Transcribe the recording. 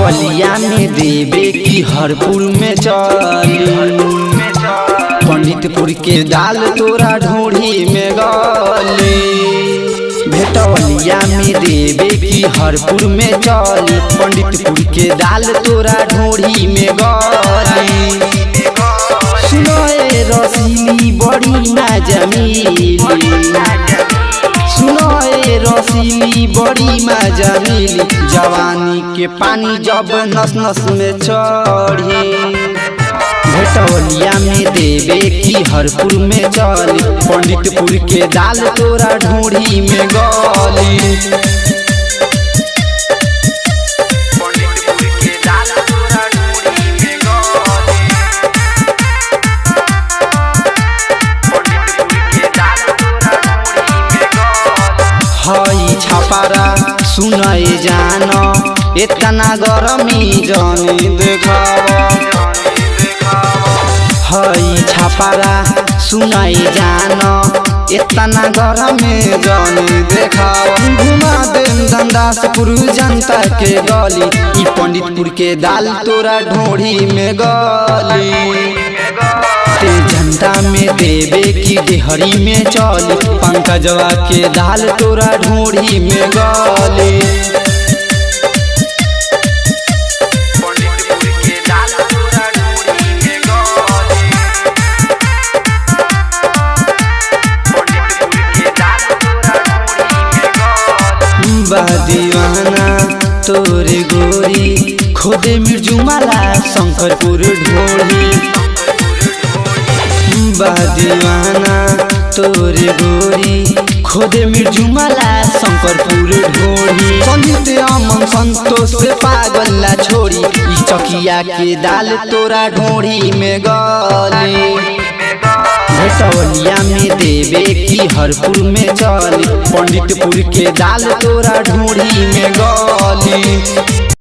भेटवलिया में देवे की हरपुर में चली, पंडितपुर के दाल तोरा ढोढ़ी में गली। भेटवलिया में देवे की हरपुर में चली, पंडितपुर के दाल तोरा ढोढ़ी में गली। सुनो ए रसीली बड़ी ना जमीली, सुनो ए रसीली बड़ी मजा मिली, जवानी के पानी जब नस नस में चढ़ी। भेटवलिया में देवे की हरपुर में चली, पंडितपुर के दाल तोरा ढोढ़ी में गली। हई छापारा सुनए जान, इतना गरमी जानी देखावा। हई छापारा सुनए जान, इतना गरमी जानी देखावा। घुमा देम धनदासपुर जनता के गली, ई पंडितपुर के दाल तोरा ढोढ़ी में गली। ते जनता में देवे की डेहरी में चली, पंकजवा के दाल तोरा ढोढ़ी में गली। दीवाना तोरे गोरी खोदे मिर्जुमाला शंकरपुर ढोढ़ी। दीवाना तोरे गोरी खोदे मिर्जुमाला शंकरपुर ढोढ़ी। संजीत अमन संतोष से पागल छोड़ी, ई चकिया के दाल तोरा ढोढ़ी में गली। भेटवलिया में देवे की हरपुर में चली, पंडितपुर के दाल तोरा ढोढ़ी में गली।